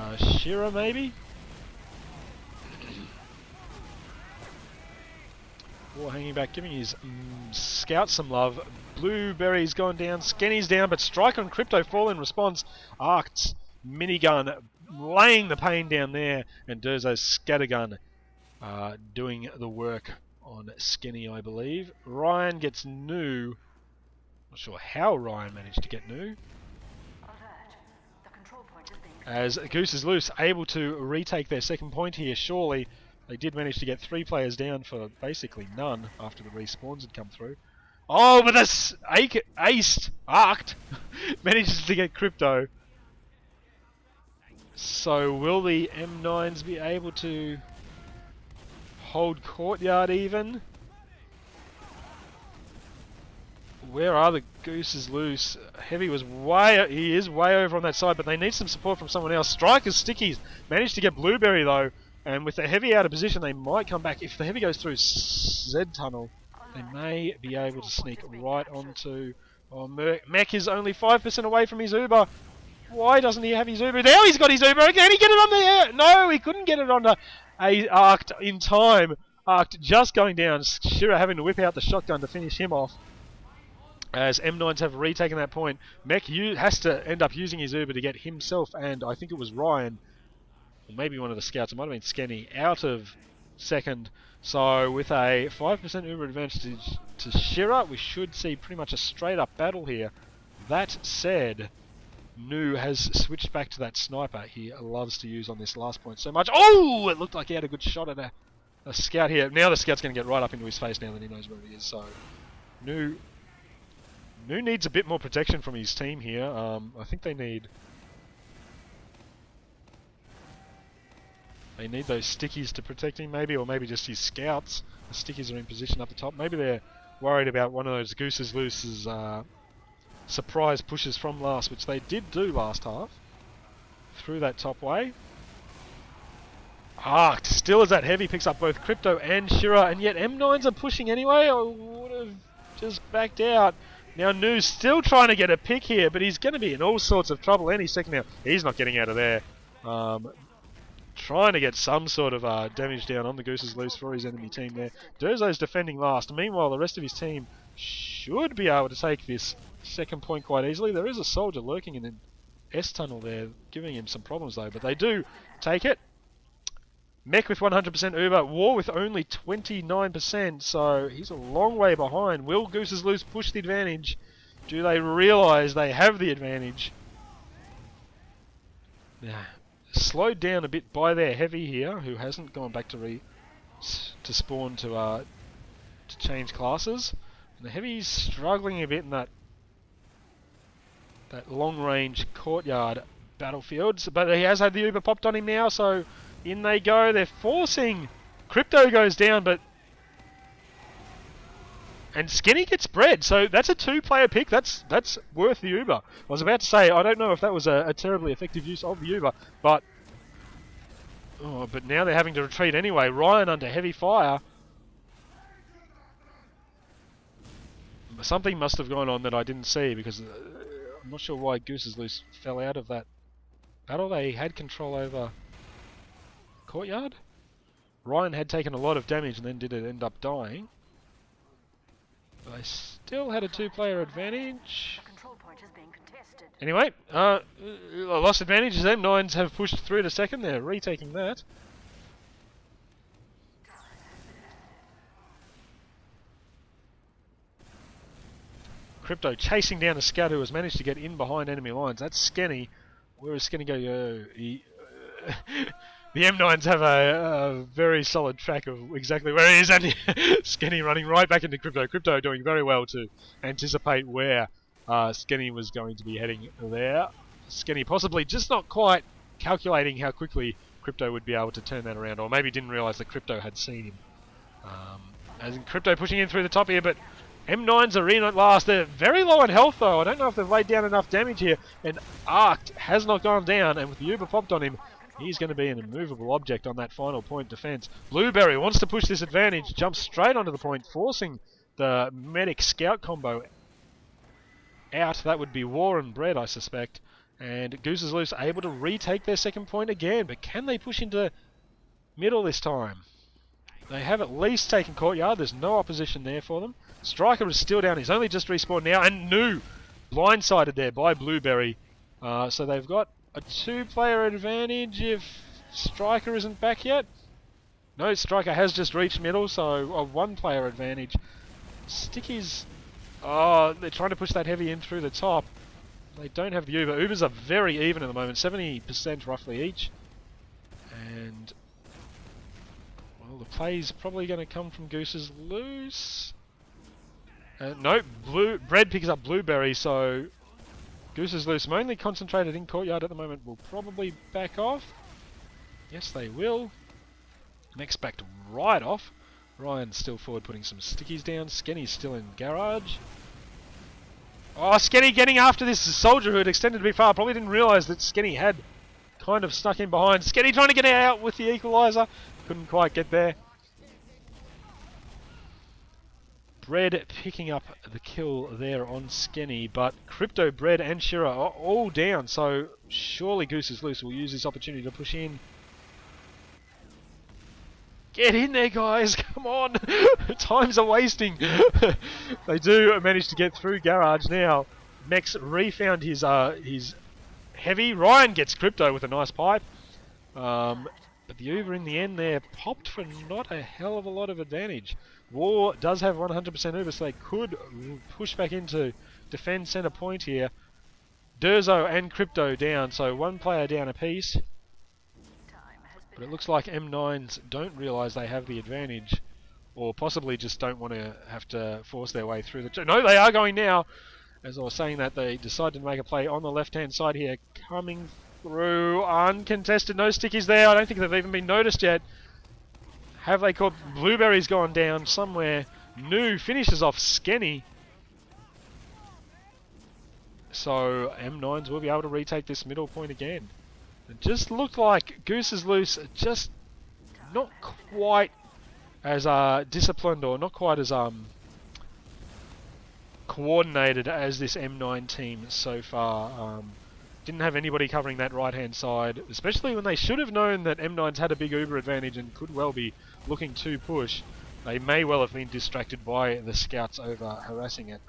Shira, maybe? War hanging back, giving his scout some love. Blueberry's gone down, Skenny's down, but Strike on Crypto fall in response. Arced's minigun laying the pain down there, and Durzo's scattergun doing the work on Skinny, I believe. Ryan gets New. Not sure how Ryan managed to get New. As Goose is loose, able to retake their second point here, surely. They did manage to get 3 players down for basically none after the respawns had come through. Oh, but this aced, arced, manages to get Crypto. So will the M9s be able to hold Courtyard even? Where are the Gooses loose? Heavy was he is way over on that side, but they need some support from someone else. Strikers, Stickies, managed to get Blueberry though, and with the Heavy out of position, they might come back. If the Heavy goes through Z tunnel, they may be able to sneak right onto... Oh, Mech is only 5% away from his Uber. Why doesn't he have his Uber? Now he's got his Uber. Can he get it on the air? No, he couldn't get it on the Arced in time. Arced just going down. Shira having to whip out the shotgun to finish him off. As M9s have retaken that point, Mech has to end up using his Uber to get himself and I think it was Ryan, or maybe one of the scouts, it might have been Skenny, out of second. So with a 5% Uber advantage to Shira, we should see pretty much a straight up battle here. That said, New has switched back to that sniper he loves to use on this last point so much. Oh, it looked like he had a good shot at a scout here. Now the scout's going to get right up into his face now that he knows where he is. So New needs a bit more protection from his team here. I think they need those stickies to protect him, maybe, or maybe just his scouts. The stickies are in position up the top. Maybe they're worried about one of those Gooses Loose's surprise pushes from last, which they did do last half. Through that top way. Arced still as that Heavy picks up both Crypto and Shira, and yet M9s are pushing anyway. I would have just backed out. Now Nu's still trying to get a pick here, but he's going to be in all sorts of trouble any second now. He's not getting out of there. Trying to get some sort of damage down on the Gooses Loose for his enemy team there. Durzo's defending last. Meanwhile, the rest of his team should be able to take this second point quite easily. There is a soldier lurking in an S tunnel there, giving him some problems though, but they do take it. Mech with 100% Uber, War with only 29%, so he's a long way behind. Will Gooses Loose push the advantage? Do they realise they have the advantage? Yeah. Slowed down a bit by their Heavy here, who hasn't gone back to spawn to change classes. And the Heavy's struggling a bit in that long-range Courtyard battlefield, but he has had the Uber popped on him now, so in they go. They're forcing. Crypto goes down, and Skinny gets bread, so that's a 2-player pick. That's worth the Uber. I was about to say, I don't know if that was a terribly effective use of the Uber, but now they're having to retreat anyway. Ryan under heavy fire. Something must have gone on that I didn't see, because I'm not sure why Gooses Loose fell out of that battle. They had control over Courtyard. Ryan had taken a lot of damage and then did it end up dying. But they still had a 2-player advantage. Anyway, lost advantage as M9s have pushed through to second. They're retaking that. Crypto chasing down a scout who has managed to get in behind enemy lines. That's Skinny. Where is Skinny go? The M9s have a very solid track of exactly where he is, and Skinny running right back into Crypto. Crypto doing very well to anticipate where Skinny was going to be heading there. Skinny possibly just not quite calculating how quickly Crypto would be able to turn that around, or maybe didn't realise that Crypto had seen him. As in Crypto pushing in through the top here, but M9s are in at last. They're very low on health though. I don't know if they've laid down enough damage here, and Arced has not gone down, and with the Uber popped on him, he's going to be an immovable object on that final point defense. Blueberry wants to push this advantage, jumps straight onto the point, forcing the medic scout combo out. That would be War and Bread, I suspect. And Gooses Loose able to retake their second point again, but can they push into middle this time? They have at least taken Courtyard. There's no opposition there for them. Striker is still down. He's only just respawned now, and New blindsided there by Blueberry. So they've got a 2-player advantage if Striker isn't back yet. No, Striker has just reached middle, so a 1-player advantage. Stickies, oh, they're trying to push that heavy in through the top. They don't have the Uber. Ubers are very even at the moment, 70% roughly each. And, well, the play's probably going to come from Goose's loose. No, Bread picks up Blueberry, so Goose's loose, mainly concentrated in courtyard at the moment, will probably back off. Yes, they will. Next backed right off. Ryan's still forward putting some stickies down. Skenny's still in garage. Oh, Skenny getting after this soldier who had extended a bit far. Probably didn't realise that Skenny had kind of snuck in behind. Skenny trying to get out with the equaliser. Couldn't quite get there. Bread picking up the kill there on Skenny, but Crypto, Bread and Shira are all down, so surely Goose is loose. Will use this opportunity to push in. Get in there, guys! Come on! Times are wasting. They do manage to get through garage now. Mex refound his heavy. Ryan gets Crypto with a nice pipe. But the Uber in the end there popped for not a hell of a lot of advantage. War does have 100% Uber, so they could push back into defend centre point here. Durzo and Crypto down, so 1 player down apiece. But it looks like m9s don't realise they have the advantage, or possibly just don't want to have to force their way through the... No, they are going now! As I was saying that, they decided to make a play on the left-hand side here, coming through, uncontested, no stickies there. I don't think they've even been noticed yet. Have they caught? Blueberry's gone down somewhere. New finishes off Skenny. So m9s will be able to retake this middle point again. It just looked like Goose is loose, just not quite as disciplined or not quite as coordinated as this m9 team so far. Didn't have anybody covering that right-hand side, especially when they should have known that m9s had a big Uber advantage and could well be looking to push. They may well have been distracted by the scouts over harassing at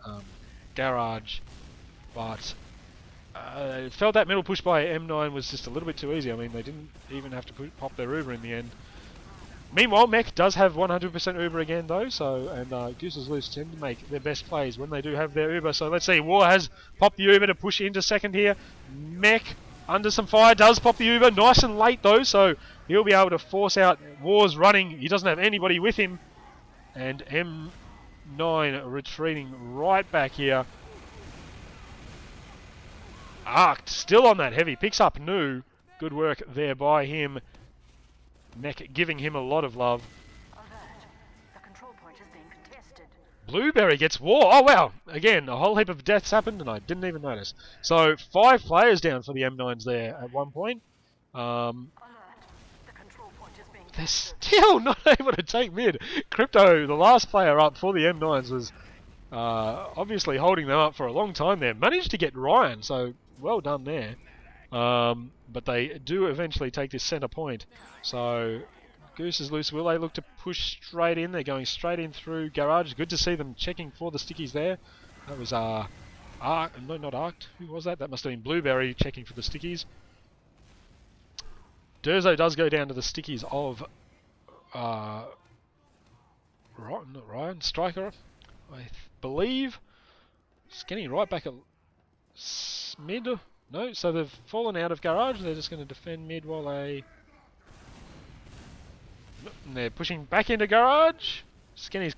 garage, but felt that middle push by m9 was just a little bit too easy. I mean, they didn't even have to pop their Uber in the end. Meanwhile, Mech does have 100% Uber again though, so, and Goose's Loose tend to make their best plays when they do have their Uber. So let's see, War has popped the Uber to push into second here. Mech, under some fire, does pop the Uber, nice and late though, so he'll be able to force out. War's running, he doesn't have anybody with him. And m9 retreating right back here. Arced, still on that heavy, picks up New. Good work there by him. Mech giving him a lot of love. The control point is being contested. Blueberry gets War. Oh wow! Again, a whole heap of deaths happened and I didn't even notice. So 5 players down for the m9s there at one point. The control point is being They're still not able to take mid. Crypto, the last player up for the m9s, was obviously holding them up for a long time there. Managed to get Ryan, so well done there. But they do eventually take this centre point. So Goose is loose. Will they look to push straight in? They're going straight in through garage. Good to see them checking for the stickies there. That was no, not Arced. Who was that? That must have been Blueberry checking for the stickies. Durzo does go down to the stickies of not Ryan, Striker, I believe. Skinny right back at mid. No, so they've fallen out of garage. They're just going to defend mid while they... And they're pushing back into garage. Skinny's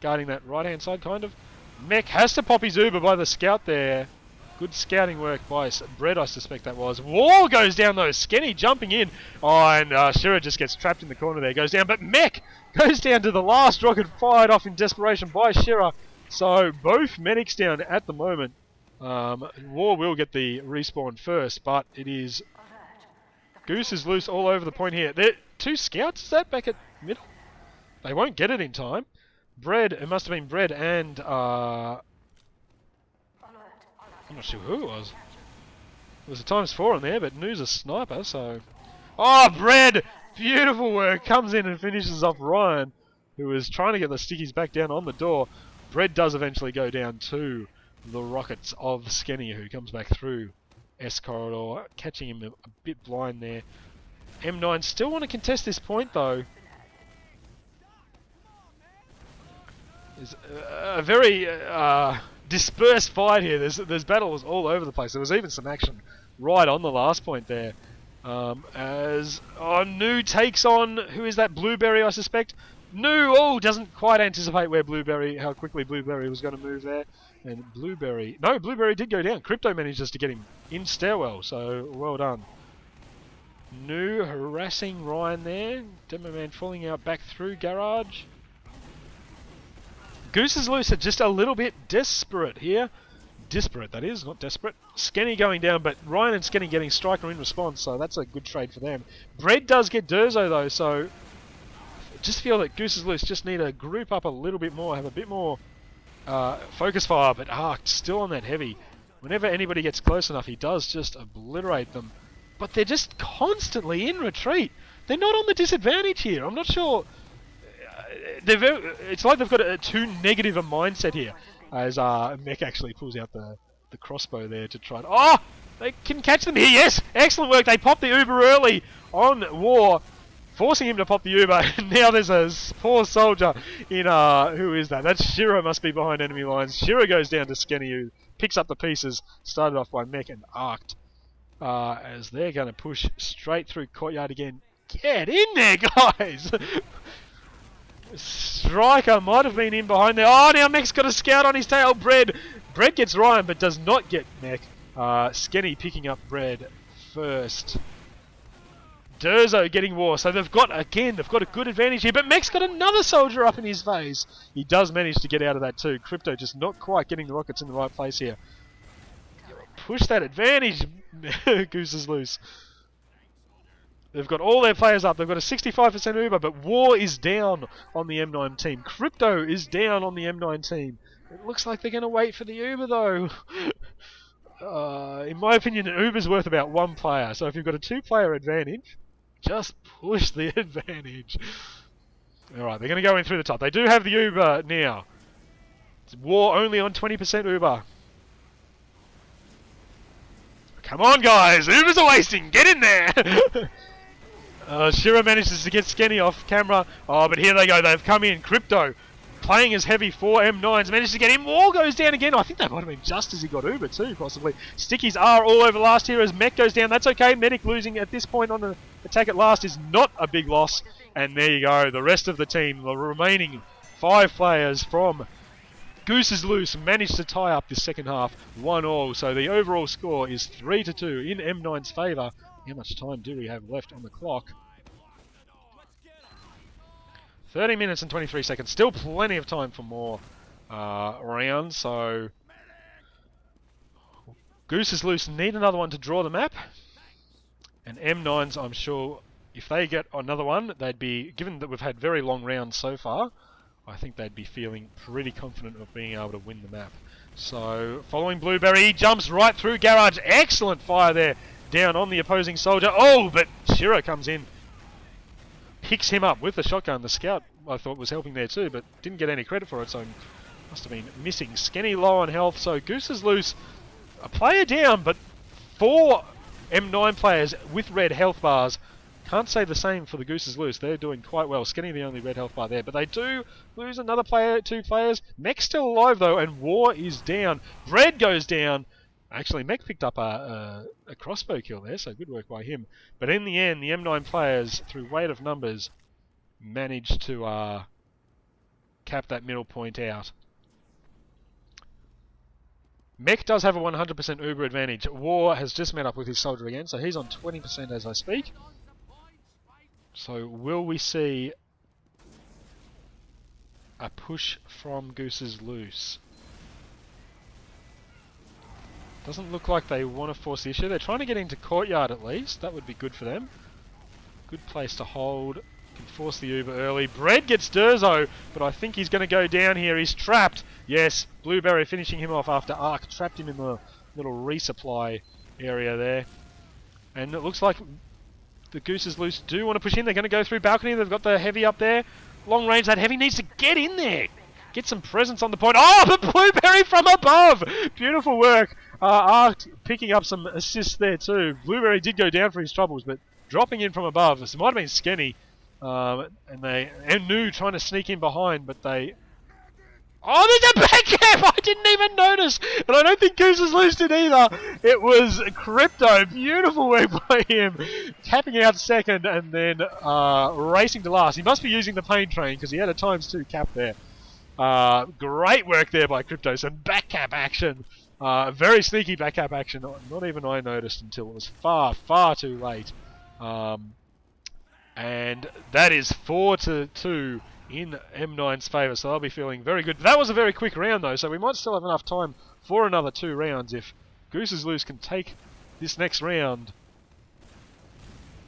guarding that right-hand side, kind of. Mech has to pop his Uber by the scout there. Good scouting work by Bread, I suspect that was. Wall goes down though. Skinny jumping in. Oh, and Shira just gets trapped in the corner there. Goes down, but Mech goes down to the last rocket fired off in desperation by Shira. So both medics down at the moment. War will get the respawn first, but it is... Goose is loose all over the point here. There, 2 scouts, is that back at middle? They won't get it in time. Bread, it must have been Bread and... I'm not sure who it was. There was a ×4 on there, but Noo's a sniper, so... Oh, Bread! Beautiful work! Comes in and finishes off Ryan, who was trying to get the stickies back down on the door. Bread does eventually go down too. The rockets of Skenny, who comes back through S corridor, catching him a bit blind there. m9s still want to contest this point though. It's a very dispersed fight here. There's battles all over the place. There was even some action right on the last point there. As Nu takes on, who is that? Blueberry, I suspect. Nu, doesn't quite anticipate how quickly Blueberry was going to move there. And Blueberry did go down. Crypto manages to get him in stairwell, so well done. Nu harassing Ryan there. Demo Man falling out back through garage. Goose is loose, just a little bit desperate here. Disparate, that is, not desperate. Skenny going down, but Ryan and Skenny getting striker in response, so that's a good trade for them. Bread does get Durzo though, so I just feel that Goose is loose just need to group up a little bit more, have a bit more focus fire, but still on that heavy. Whenever anybody gets close enough, he does just obliterate them. But they're just constantly in retreat. They're not on the disadvantage here. I'm not sure. It's like they've got too negative a mindset here. As Mech actually pulls out the crossbow there to try and... They can catch them here, yes! Excellent work, they popped the Uber early on War, forcing him to pop the Uber, and now there's a poor soldier in... who is that? That's Shiro, must be behind enemy lines. Shiro goes down to Skenny, who picks up the pieces, started off by Mech and Arced. As they're going to push straight through Courtyard again. Get in there, guys! Striker might have been in behind there. Now Mech's got a scout on his tail. Bread gets Ryan, but does not get Mech. Skenny picking up Bread first. Durzo getting War. So they've got a good advantage here. But Mech's got another soldier up in his face. He does manage to get out of that too. Crypto just not quite getting the rockets in the right place here. Push that advantage. Goose is loose. They've got all their players up. They've got a 65% Uber, but War is down on the M9 team. Crypto is down on the M9 team. It looks like they're going to wait for the Uber, though. In my opinion, an Uber's worth about one player. So if you've got a two-player advantage, just push the advantage. All right, they're going to go in through the top. They do have the Uber now. It's War only on 20% Uber. Come on, guys. Ubers are wasting. Get in there. Shiro manages to get Skenny off camera. But here they go. They've come in. Crypto playing as heavy for M9s. Managed to get him. Wall goes down again. I think that might have been just as he got Uber too, possibly. Stickies are all over last here as Mech goes down. That's okay. Medic losing at this point on the attack at last is not a big loss. And there you go. The rest of the team, the remaining 5 players from Goose is loose, managed to tie up this second half 1-1. So the overall score is 3-2 in M9's favour. How much time do we have left on the clock? 30 minutes and 23 seconds. Still plenty of time for more rounds. So Goose is loose. Need another one to draw the map. And M9's, I'm sure, if they get another one, they'd be, given that we've had very long rounds so far, I think they'd be feeling pretty confident of being able to win the map. So, following Blueberry, he jumps right through Garage. Excellent fire there, down on the opposing soldier. But Shiro comes in, picks him up with the shotgun. The scout, I thought, was helping there too, but didn't get any credit for it, so must have been missing. Skenny low on health, so Goose is loose. A player down, but 4 M9 players with red health bars. Can't say the same for the Goose is loose. They're doing quite well. Skenny the only red health bar there. But they do lose another player, 2 players. Mech's still alive though, and War is down. Bread goes down. Actually, Mech picked up a crossbow kill there, so good work by him. But in the end, the M9 players, through weight of numbers, managed to cap that middle point out. Mech does have a 100% Uber advantage. War has just met up with his soldier again, so he's on 20% as I speak. So will we see a push from Goose's loose? Doesn't look like they want to force the issue. They're trying to get into Courtyard at least. That would be good for them. Good place to hold. Can force the Uber early. Bread gets Durzo, but I think he's going to go down here. He's trapped. Yes, Blueberry finishing him off after Arc trapped him in the little resupply area there. And it looks like the Goose is loose do want to push in. They're going to go through balcony. They've got the heavy up there. Long range, that heavy needs to get in there. get some presence on the point. Oh, the Blueberry from above! Beautiful work. Arc picking up some assists there too. Blueberry did go down for his troubles, but dropping in from above. This might have been Skenny. And Nu trying to sneak in behind, but they... Oh, there's a backcap! I didn't even notice! And I don't think Goose has loosed it either. It was Crypto. Beautiful work by him. Tapping out second and then racing to last. He must be using the pain train because he had a ×2 cap there. Great work there by Crypto. Some backcap action. Very sneaky backcap action. Not even I noticed until it was far, far too late. And that is 4-2 in m9's favour, so they'll be feeling very good. That was a very quick round though, so we might still have enough time for another 2 rounds. If Goose's Loose can take this next round,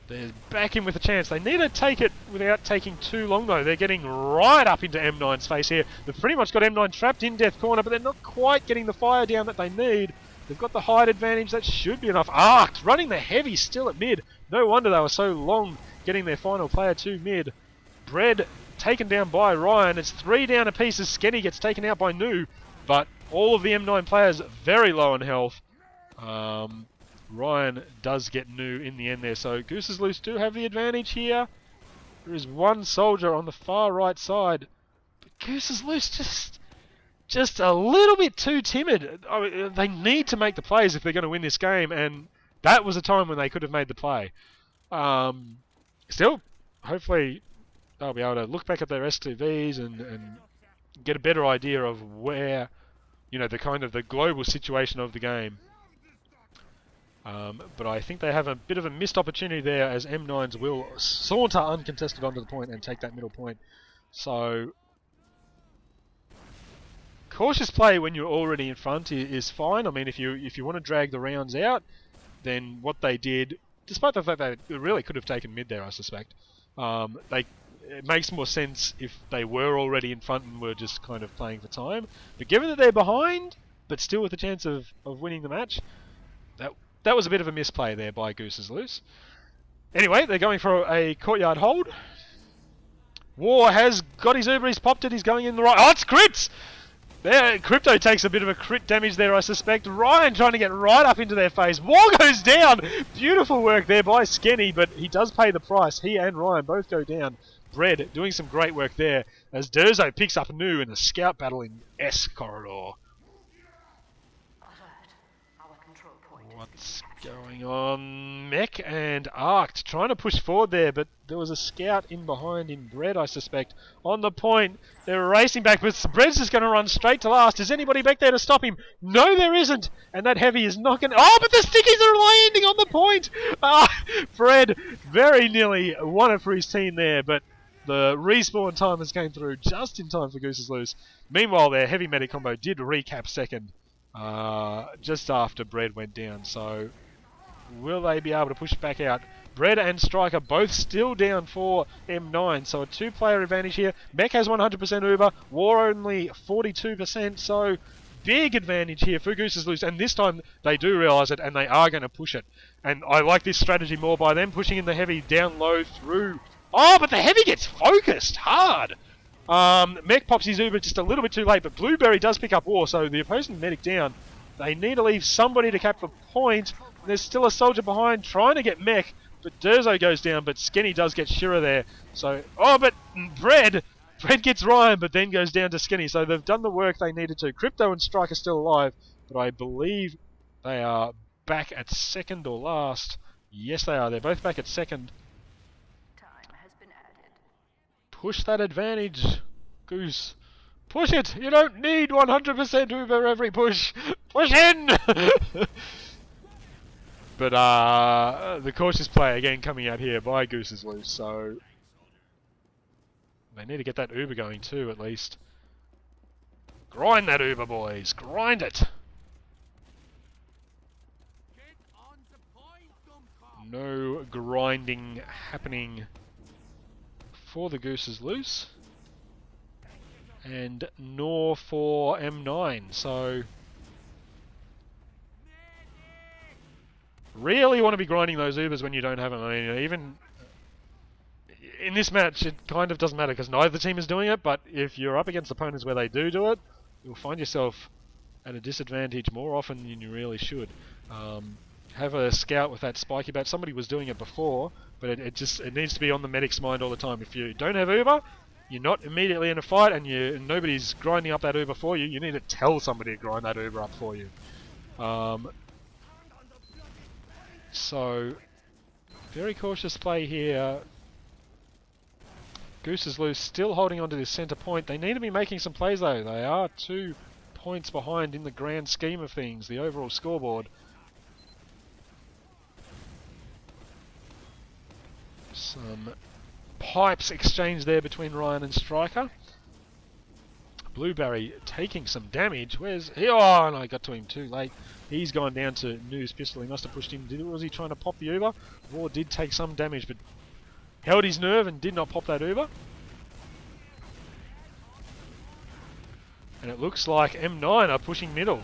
they're back in with a chance. They need to take it without taking too long though. They're getting right up into m9's face here. They've pretty much got m9 trapped in death corner, but they're not quite getting the fire down that they need. They've got the height advantage, that should be enough. Arc running the heavy still at mid. No wonder they were so long getting their final player to mid. Bread taken down by Ryan. It's 3 down apiece as Skenny gets taken out by Nu, but all of the m9 players very low on health. Ryan does get Nu in the end there, so Goose's Loose do have the advantage here. There is one soldier on the far right side, but Goose's Loose just a little bit too timid. They need to make the plays if they're going to win this game, and that was a time when they could have made the play. Still, hopefully they'll be able to look back at their S2Vs and get a better idea of where, the kind of the global situation of the game. But I think they have a bit of a missed opportunity there as m9s will saunter uncontested onto the point and take that middle point. So cautious play when you're already in front is fine. I mean, if you want to drag the rounds out, then what they did, despite the fact that they really could have taken mid there, I suspect, it makes more sense if they were already in front and were just kind of playing for time. But given that they're behind, but still with a chance of winning the match, that was a bit of a misplay there by Goose's Loose. Anyway, they're going for a courtyard hold. War has got his Uber, he's popped it, he's going in the right... Oh, it's crits! There, Crypto takes a bit of a crit damage there, I suspect. Ryan trying to get right up into their face. War goes down! Beautiful work there by Skenny, but he does pay the price. He and Ryan both go down. Bread doing some great work there as Durzo picks up Nu in a scout battle in S corridor. What's going on? Mech and Arc trying to push forward there, but there was a scout in behind in Bread, I suspect. On the point, they're racing back, but Bread's just going to run straight to last. Is anybody back there to stop him? No, there isn't. And that heavy is not going to... Oh, but the stickies are landing on the point! Bread very nearly won it for his team there, but the respawn timers came through just in time for Goose's Loose. Meanwhile, their heavy medic combo did recap second. Just after Bread went down, so will they be able to push back out? Bread and Striker both still down for m9, so a 2-player advantage here. Mech has 100% Uber, War only 42%, so big advantage here for Goose's Loose, and this time they do realise it and they are going to push it. And I like this strategy more by them pushing in the heavy down low through. Oh, but the heavy gets focused hard! Mech pops his Uber just a little bit too late, but Blueberry does pick up War, so the opposing medic down. They need to leave somebody to cap the point. There's still a soldier behind trying to get Mech, but Durzo goes down, but Skenny does get Shira there. So, oh, but Bread gets Ryan, but then goes down to Skenny, so they've done the work they needed to. Crypto and Strike are still alive, but I believe they are back at second or last. Yes, they are. They're both back at second. Push that advantage, Goose. Push it! You don't need 100% Uber every push! Push in! But the cautious play again coming out here by Goose's Loose, so they need to get that Uber going too, at least. Grind that Uber, boys! Grind it! No grinding happening for the Goose's Loose, and nor for m9, so really want to be grinding those Ubers when you don't have them. I mean, in this match, it kind of doesn't matter because neither team is doing it, but if you're up against opponents where they do it, you'll find yourself at a disadvantage more often than you really should. Have a scout with that spiky bat. Somebody was doing it before, but it needs to be on the medic's mind all the time. If you don't have Uber, you're not immediately in a fight, and nobody's grinding up that Uber for you. You need to tell somebody to grind that Uber up for you. So, very cautious play here. Goose is loose, still holding on to this centre point. They need to be making some plays though. They are 2 points behind in the grand scheme of things, the overall scoreboard. Some pipes exchanged there between Ryan and Striker. Blueberry taking some damage. Where's he? Oh, no, I got to him too late. He's gone down to Noo's pistol. He must have pushed him. Was he trying to pop the Uber? War did take some damage, but held his nerve and did not pop that Uber. And it looks like M9 are pushing middle.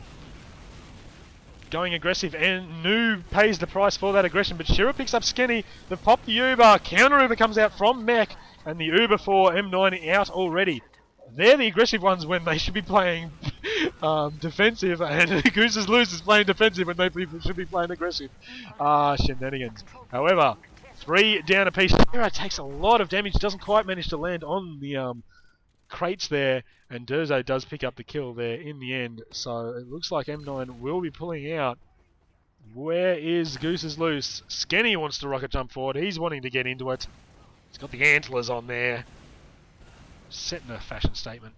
Going aggressive, and Noo pays the price for that aggression, but Shira picks up Skenny. They've popped the Uber. Counter Uber comes out from Mech, and the Uber for M9 out already. They're the aggressive ones when they should be playing defensive, and Goose is loose is playing defensive when they should be playing aggressive. Shenanigans. However, 3 down a piece. Shira takes a lot of damage, doesn't quite manage to land on the crates there, and Durzo does pick up the kill there in the end. So it looks like M9 will be pulling out. Where is Goose is loose? Skenny wants to rocket jump forward. He's wanting to get into it. He's got the antlers on there. Setting a fashion statement.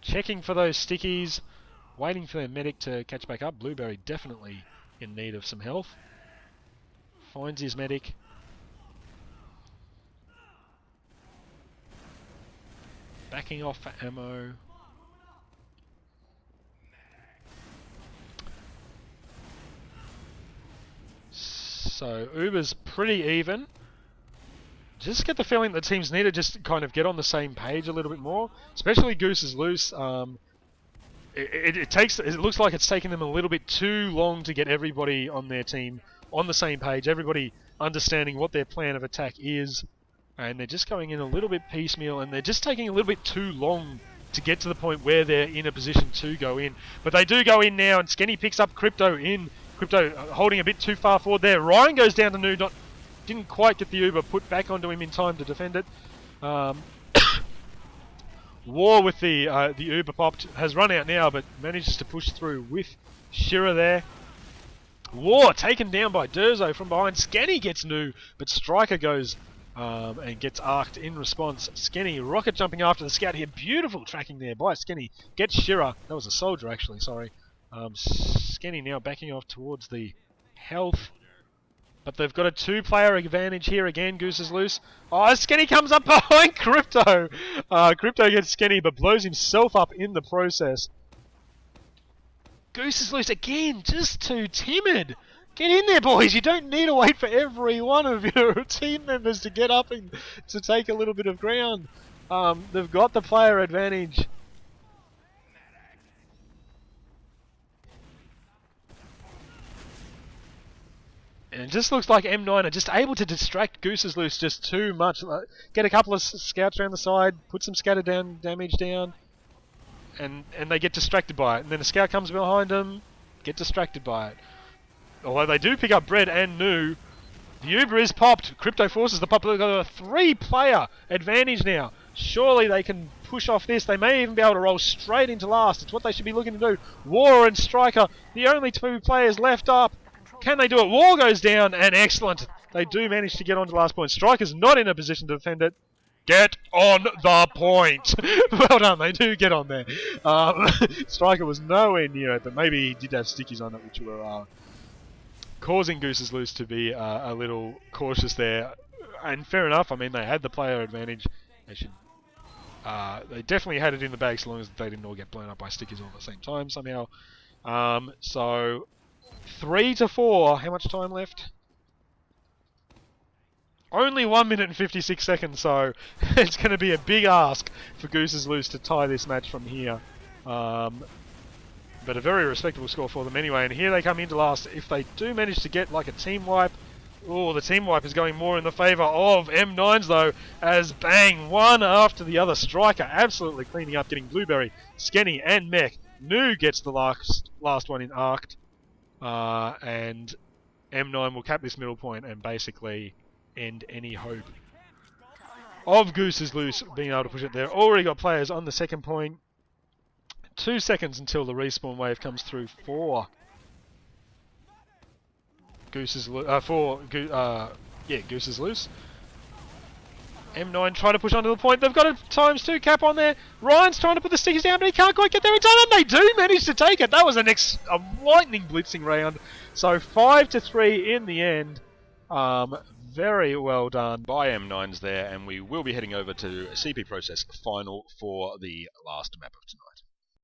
Checking for those stickies. Waiting for their medic to catch back up. Blueberry definitely in need of some health. Finds his medic. Backing off for ammo. So Uber's pretty even. Just get the feeling that teams need to just kind of get on the same page a little bit more. Especially Goose is loose. It looks like it's taking them a little bit too long to get everybody on their team on the same page. Everybody understanding what their plan of attack is. And they're just going in a little bit piecemeal, and they're just taking a little bit too long to get to the point where they're in a position to go in. But they do go in now, and Skenny picks up Crypto in. Crypto holding a bit too far forward there. Ryan goes down to Noo, didn't quite get the Uber put back onto him in time to defend it. War with the Uber popped, has run out now, but manages to push through with Shira there. War taken down by Durzo from behind. Skenny gets Noo, but Striker goes and gets arced in response. Skenny rocket jumping after the scout here. Beautiful tracking there by Skenny. Gets Shira. That was a soldier actually, sorry. Skenny now backing off towards the health. But they've got a 2-player advantage here again. Goose is loose. Oh, Skenny comes up behind Crypto. Crypto gets Skenny but blows himself up in the process. Goose is loose again. Just too timid. Get in there, boys. You don't need to wait for every one of your team members to get up and to take a little bit of ground. They've got the player advantage. And it just looks like M9 are just able to distract Goose is loose just too much. Get a couple of scouts around the side, put some scatter down damage down, and they get distracted by it. And then a scout comes behind them, get distracted by it. Although they do pick up Bread and Noo, the Uber is popped. Crypto forces the pop. They've got a 3-player advantage now. Surely they can push off this. They may even be able to roll straight into last. It's what they should be looking to do. War and Striker, the only 2 players left up. Can they do it? War goes down, and excellent. They do manage to get on to last point. Striker's not in a position to defend it. Get on the point. Well done, they do get on there. Striker was nowhere near it, but maybe he did have stickies on it, which were causing Goose is loose to be a little cautious there. And fair enough, I mean, they had the player advantage. They definitely had it in the bag so long as they didn't all get blown up by stickies all at the same time somehow. So 3-4. How much time left? Only 1 minute and 56 seconds, so it's going to be a big ask for Goose is loose to tie this match from here. But a very respectable score for them anyway. And here they come into last. If they do manage to get like a team wipe Oh, the team wipe is going more in the favour of m9s though, as bang, one after the other. Striker absolutely cleaning up, getting Blueberry, Skenny and Mech. New gets the last one in arced, and m9 will cap this middle point and basically end any hope of Goose's Loose being able to push it there. Already got players on the second point. 2 seconds until the respawn wave comes through for Goose's Goose's Loose. m9 trying to push onto the point. They've got a ×2 cap on there. Ryan's trying to put the stickers down, but he can't quite get there in time, and they do manage to take it. That was a lightning blitzing round. So 5-3 in the end. Very well done by m9s there, and we will be heading over to CP Process final for the last map of tonight.